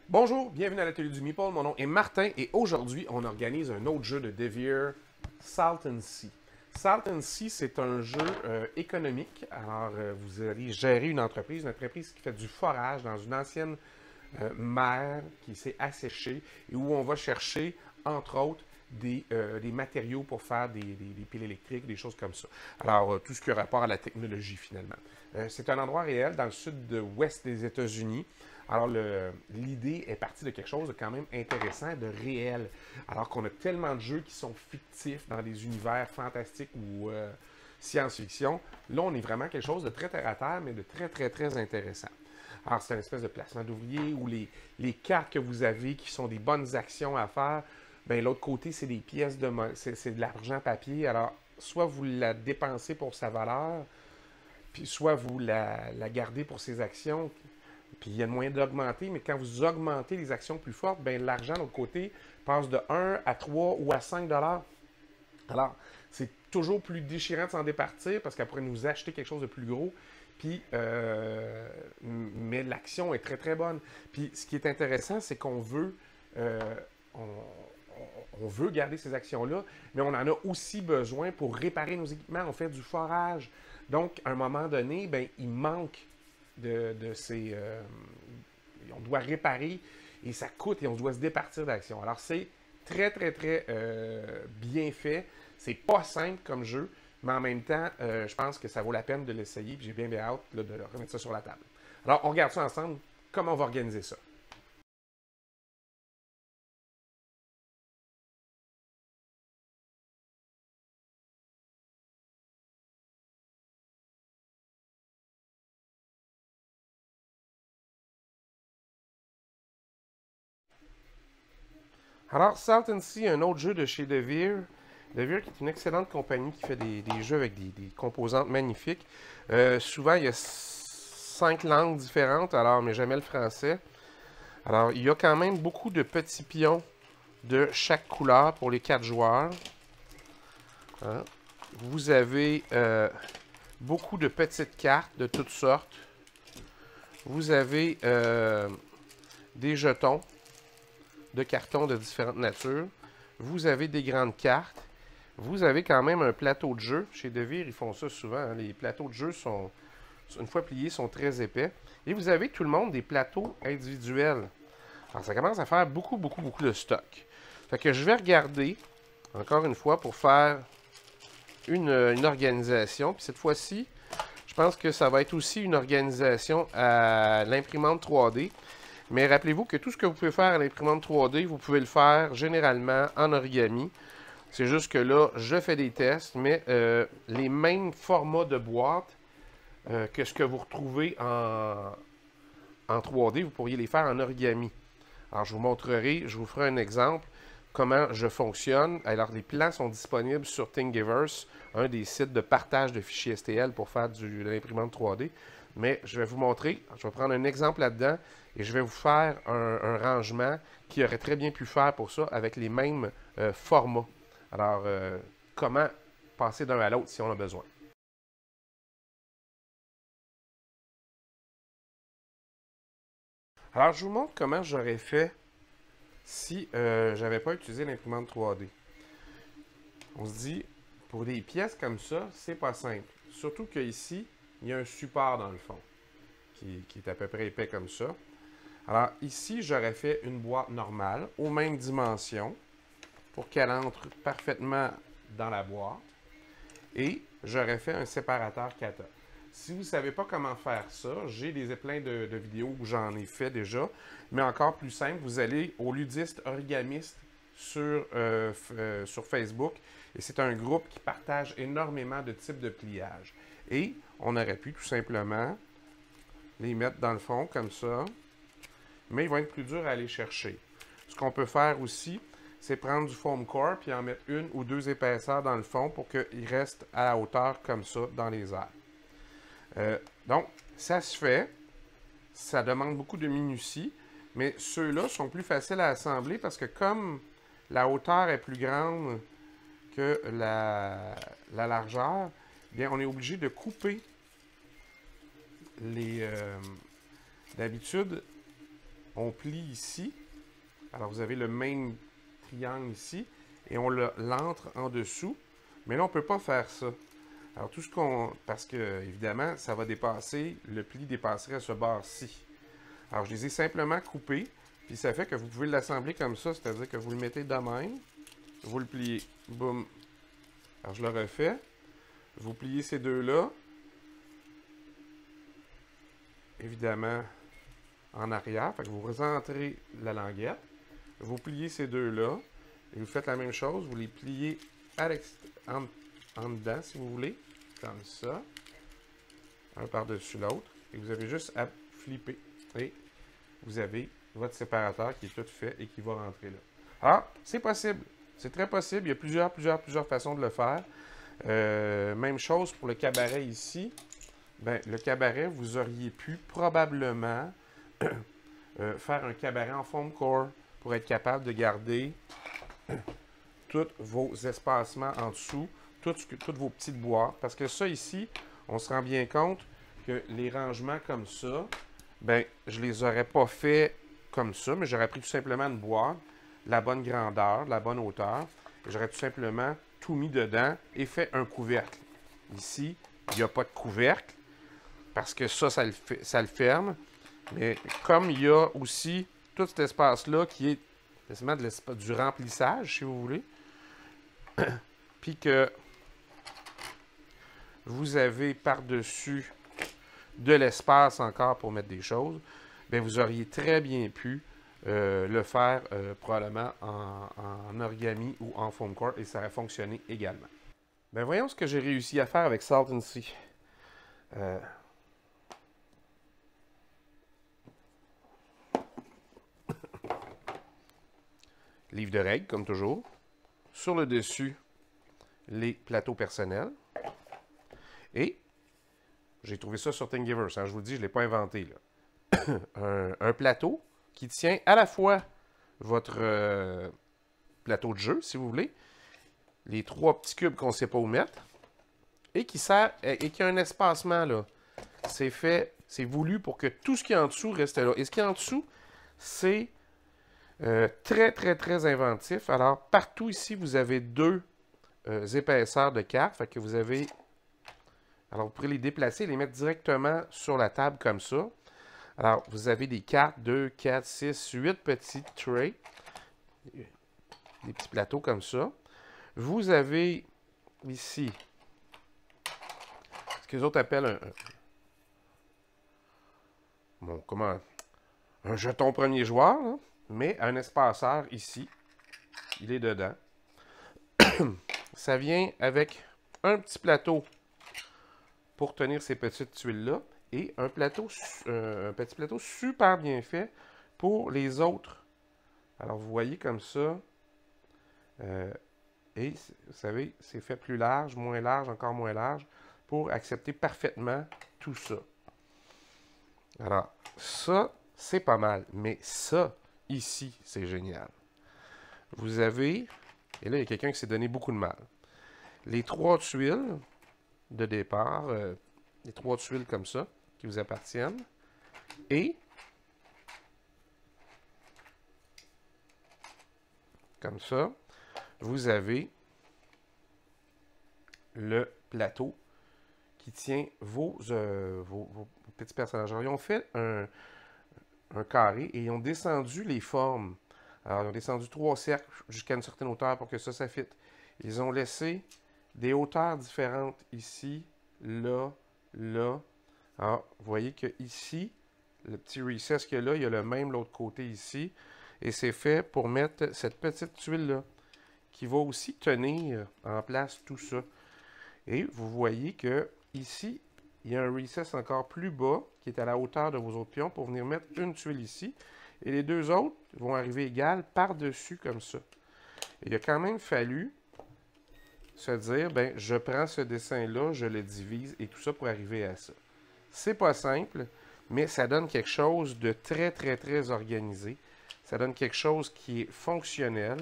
Bonjour, bienvenue à l'atelier du Meeple. Mon nom est Martin et aujourd'hui, on organise un autre jeu de Devere, Salt and Sea. Salt and Sea, c'est un jeu économique. Alors, vous allez gérer une entreprise qui fait du forage dans une ancienne mer qui s'est asséchée et où on va chercher, entre autres, des matériaux pour faire des piles électriques, des choses comme ça. Alors, tout ce qui a rapport à la technologie, finalement. C'est un endroit réel dans le sud-ouest des États-Unis. Alors, l'idée est partie de quelque chose de quand même intéressant, de réel. Alors qu'on a tellement de jeux qui sont fictifs dans des univers fantastiques ou science-fiction, là, on est vraiment quelque chose de très terre-à-terre, mais de très, très, très intéressant. Alors, c'est une espèce de placement d'ouvriers où les cartes que vous avez qui sont des bonnes actions à faire, ben l'autre côté, c'est des pièces c'est de l'argent papier. Alors, soit vous la dépensez pour sa valeur, puis soit vous la gardez pour ses actions, puis il y a le moyen d'augmenter, mais quand vous augmentez les actions plus fortes, ben l'argent de l'autre côté passe de 1 à 3 ou à 5 dollars. Alors, c'est toujours plus déchirant de s'en départir parce qu'elle pourrait nous acheter quelque chose de plus gros. Puis, mais l'action est très très bonne. Puis, ce qui est intéressant, c'est qu'on veut, on, on veut garder ces actions-là, mais on en a aussi besoin pour réparer nos équipements. On fait du forage. Donc, à un moment donné, ben, il manque de ces. On doit réparer et ça coûte et on doit se départir d'actions. Alors, c'est très, très, très bien fait. C'est pas simple comme jeu, mais en même temps, je pense que ça vaut la peine de l'essayer. J'ai bien hâte là, de remettre ça sur la table. Alors, on regarde ça ensemble. Comment on va organiser ça? Alors, Salt and Sea, un autre jeu de chez Devere. Devere, qui est une excellente compagnie qui fait des jeux avec des composantes magnifiques. Souvent, il y a 5 langues différentes, alors, mais jamais le français. Alors, il y a quand même beaucoup de petits pions de chaque couleur pour les 4 joueurs. Hein. Vous avez beaucoup de petites cartes de toutes sortes. Vous avez des jetons de carton de différentes natures. Vous avez des grandes cartes. Vous avez quand même un plateau de jeu. Chez Devere, ils font ça souvent. Hein. Les plateaux de jeu sont, une fois pliés, sont très épais. Et vous avez tout le monde des plateaux individuels. Alors, ça commence à faire beaucoup, beaucoup, beaucoup de stock. Fait que je vais regarder, encore une fois, pour faire une organisation. Puis cette fois-ci, je pense que ça va être aussi une organisation à l'imprimante 3D. Mais rappelez-vous que tout ce que vous pouvez faire à l'imprimante 3D, vous pouvez le faire généralement en origami. C'est juste que là, je fais des tests, mais les mêmes formats de boîte que ce que vous retrouvez en 3D, vous pourriez les faire en origami. Alors, je vous montrerai, je vous ferai un exemple comment je fonctionne. Alors, les plans sont disponibles sur Thingiverse, un des sites de partage de fichiers STL pour faire de l'imprimante 3D. Mais je vais vous montrer, je vais prendre un exemple là-dedans et je vais vous faire un rangement qui aurait très bien pu faire pour ça avec les mêmes formats. Alors, comment passer d'un à l'autre si on a besoin. Alors, je vous montre comment j'aurais fait si j'avais pas utilisé l'imprimante 3D. On se dit, pour des pièces comme ça, c'est pas simple. Surtout qu'ici, il y a un support dans le fond, qui est à peu près épais comme ça. Alors ici, j'aurais fait une boîte normale, aux mêmes dimensions, pour qu'elle entre parfaitement dans la boîte. Et j'aurais fait un séparateur kata. Si vous ne savez pas comment faire ça, j'ai plein de vidéos où j'en ai fait déjà. Mais encore plus simple, vous allez au Ludiste Origamiste sur Facebook. Et c'est un groupe qui partage énormément de types de pliage. Et on aurait pu tout simplement les mettre dans le fond comme ça. Mais ils vont être plus durs à aller chercher. Ce qu'on peut faire aussi, c'est prendre du foam core puis en mettre une ou deux épaisseurs dans le fond pour qu'il reste à la hauteur comme ça dans les airs. Donc, ça se fait. Ça demande beaucoup de minutie, mais ceux-là sont plus faciles à assembler parce que comme la hauteur est plus grande que la largeur, bien, on est obligé de couper les... D'habitude, on plie ici. Alors, vous avez le même triangle ici. Et on l'entre en dessous. Mais là, on ne peut pas faire ça. Alors, tout ce qu'on... Parce que, évidemment, ça va dépasser... Le pli dépasserait ce bord-ci. Alors, je les ai simplement coupés. Puis, ça fait que vous pouvez l'assembler comme ça. C'est-à-dire que vous le mettez de même. Vous le pliez. Boum. Alors, je le refais. Vous pliez ces deux-là. Évidemment, en arrière. Fait que vous rentrez la languette. Vous pliez ces deux-là. Et vous faites la même chose. Vous les pliez à en dedans, si vous voulez. Comme ça. Un par-dessus l'autre. Et vous avez juste à flipper. Et vous avez votre séparateur qui est tout fait et qui va rentrer là. Ah, c'est possible. C'est très possible. Il y a plusieurs façons de le faire. Même chose pour le cabaret ici. Ben, le cabaret, vous auriez pu probablement faire un cabaret en foam core pour être capable de garder tous vos espacements en dessous, toutes vos petites boîtes. Parce que ça ici, on se rend bien compte que les rangements comme ça, ben, je les aurais pas fait comme ça, mais j'aurais pris tout simplement une boîte, la bonne grandeur, la bonne hauteur, et j'aurais tout simplement tout mis dedans et fait un couvercle. Ici, il n'y a pas de couvercle, parce que ça le ferme. Mais comme il y a aussi tout cet espace-là qui est quasiment du remplissage, si vous voulez, puis que vous avez par-dessus de l'espace encore pour mettre des choses, bien, vous auriez très bien pu le faire probablement en origami ou en foam core et ça aurait fonctionné également. Bien, voyons ce que j'ai réussi à faire avec Salton Sea. Livre de règles, comme toujours. Sur le dessus, les plateaux personnels. Et j'ai trouvé ça sur Thingiverse. Hein, je vous le dis, je ne l'ai pas inventé. Là. un plateau qui tient à la fois votre plateau de jeu, si vous voulez, les trois petits cubes qu'on ne sait pas où mettre, et qui sert et qui a un espacement là. C'est fait, c'est voulu pour que tout ce qui est en dessous reste là. Et ce qui est en dessous, c'est très inventif. Alors, partout ici, vous avez deux épaisseurs de cartes. Fait que vous avez... Alors, vous pourrez les déplacer et les mettre directement sur la table comme ça. Alors, vous avez des cartes, 2, 4, 6, 8 petits trays. Des petits plateaux comme ça. Vous avez ici ce que les autres appellent un jeton premier joueur, là, mais un espaceur ici. Il est dedans. Ça vient avec un petit plateau pour tenir ces petites tuiles-là et un petit plateau super bien fait pour les autres. Alors, vous voyez comme ça. Et, vous savez, c'est fait plus large, moins large, encore moins large, pour accepter parfaitement tout ça. Alors, ça, c'est pas mal. Mais ça, ici, c'est génial. Vous avez, et là, il y a quelqu'un qui s'est donné beaucoup de mal. Les trois tuiles de départ, les trois tuiles comme ça, qui vous appartiennent. Et, comme ça, vous avez le plateau qui tient vos petits personnages. Alors, ils ont fait un carré et ils ont descendu les formes. Alors, ils ont descendu 3 cercles jusqu'à une certaine hauteur pour que ça fitte. Ils ont laissé des hauteurs différentes ici, là, là. Alors, vous voyez que ici, le petit recess qu'il y a là, il y a le même de l'autre côté ici. Et c'est fait pour mettre cette petite tuile-là, qui va aussi tenir en place tout ça. Et vous voyez que ici, il y a un recess encore plus bas, qui est à la hauteur de vos autres pions, pour venir mettre une tuile ici. Et les deux autres vont arriver égales par-dessus, comme ça. Et il a quand même fallu se dire, ben, je prends ce dessin-là, je le divise, et tout ça pour arriver à ça. C'est pas simple, mais ça donne quelque chose de très organisé. Ça donne quelque chose qui est fonctionnel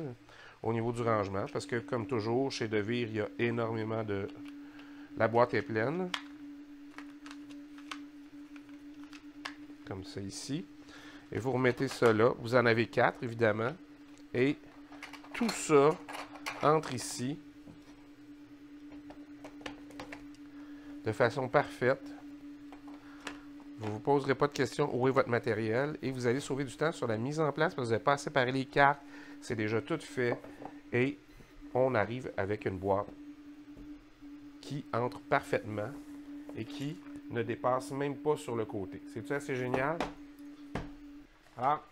au niveau du rangement, parce que, comme toujours, chez Devir, il y a énormément de... La boîte est pleine. Comme ça ici. Et vous remettez ça là. Vous en avez 4, évidemment. Et tout ça entre ici de façon parfaite. Vous ne vous poserez pas de questions, où est votre matériel. Et vous allez sauver du temps sur la mise en place parce que vous n'avez pas à séparer les cartes. C'est déjà tout fait. Et on arrive avec une boîte qui entre parfaitement et qui ne dépasse même pas sur le côté. C'est-tu assez génial? Alors,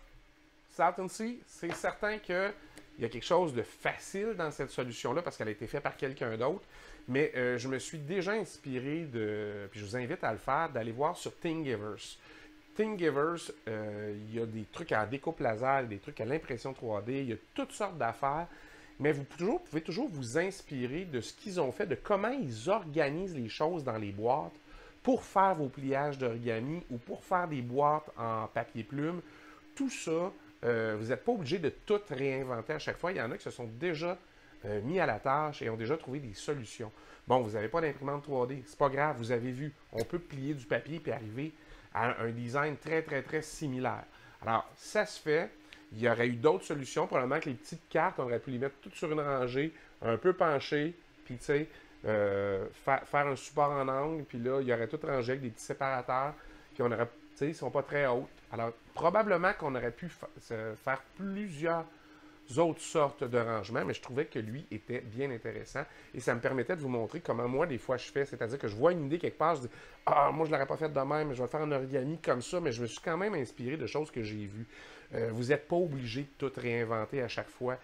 Salton Sea, c'est certain qu'il y a quelque chose de facile dans cette solution-là parce qu'elle a été faite par quelqu'un d'autre. Mais je me suis déjà inspiré puis je vous invite à le faire, d'aller voir sur Thingiverse. Thingiverse, il y a des trucs à découpe laser, des trucs à l'impression 3D, il y a toutes sortes d'affaires. Mais vous pouvez toujours vous inspirer de ce qu'ils ont fait, de comment ils organisent les choses dans les boîtes pour faire vos pliages d'origami ou pour faire des boîtes en papier plume. Tout ça, vous n'êtes pas obligé de tout réinventer à chaque fois. Il y en a qui se sont déjà mis à la tâche et ont déjà trouvé des solutions. Bon, vous n'avez pas d'imprimante 3D, c'est pas grave, vous avez vu, on peut plier du papier et arriver à un design très, très, très similaire. Alors, ça se fait. Il y aurait eu d'autres solutions. Probablement que les petites cartes, on aurait pu les mettre toutes sur une rangée, un peu penchées, puis tu sais, faire un support en angle, puis là, il y aurait tout rangé avec des petits séparateurs, puis on aurait, tu sais, ils ne sont pas très hautes. Alors, probablement qu'on aurait pu faire plusieurs autres sortes de rangements, mais je trouvais que lui était bien intéressant et ça me permettait de vous montrer comment moi, des fois, je fais. C'est-à-dire que je vois une idée quelque part, je dis « Ah, moi, je ne l'aurais pas fait de même, je vais faire un origami comme ça », mais je me suis quand même inspiré de choses que j'ai vues. Vous n'êtes pas obligé de tout réinventer à chaque fois.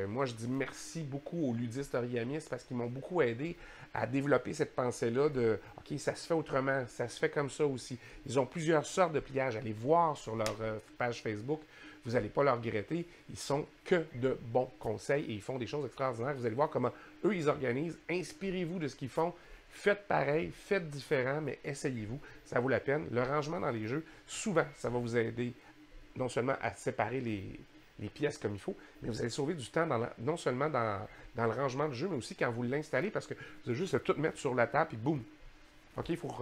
Moi, je dis merci beaucoup aux ludistes origamistes parce qu'ils m'ont beaucoup aidé à développer cette pensée-là de « OK, ça se fait autrement, ça se fait comme ça aussi ». Ils ont plusieurs sortes de pliages. Allez voir sur leur page Facebook. Vous n'allez pas le regretter. Ils sont que de bons conseils et ils font des choses extraordinaires. Vous allez voir comment eux, ils organisent. Inspirez-vous de ce qu'ils font. Faites pareil, faites différent, mais essayez-vous. Ça vaut la peine. Le rangement dans les jeux, souvent, ça va vous aider non seulement à séparer les pièces comme il faut, mais vous allez sauver du temps non seulement dans le rangement du jeu, mais aussi quand vous l'installez, parce que vous avez juste à tout mettre sur la table et boum. OK, il faut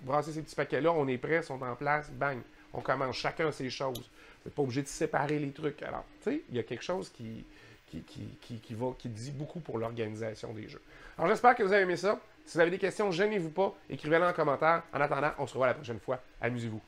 brasser ces petits paquets-là, on est prêt, ils sont en place, bang. On commence chacun ses choses. Vous n'êtes pas obligé de séparer les trucs. Alors, tu sais, il y a quelque chose qui dit beaucoup pour l'organisation des jeux. Alors, j'espère que vous avez aimé ça. Si vous avez des questions, gênez-vous pas. Écrivez-les en commentaire. En attendant, on se revoit la prochaine fois. Amusez-vous.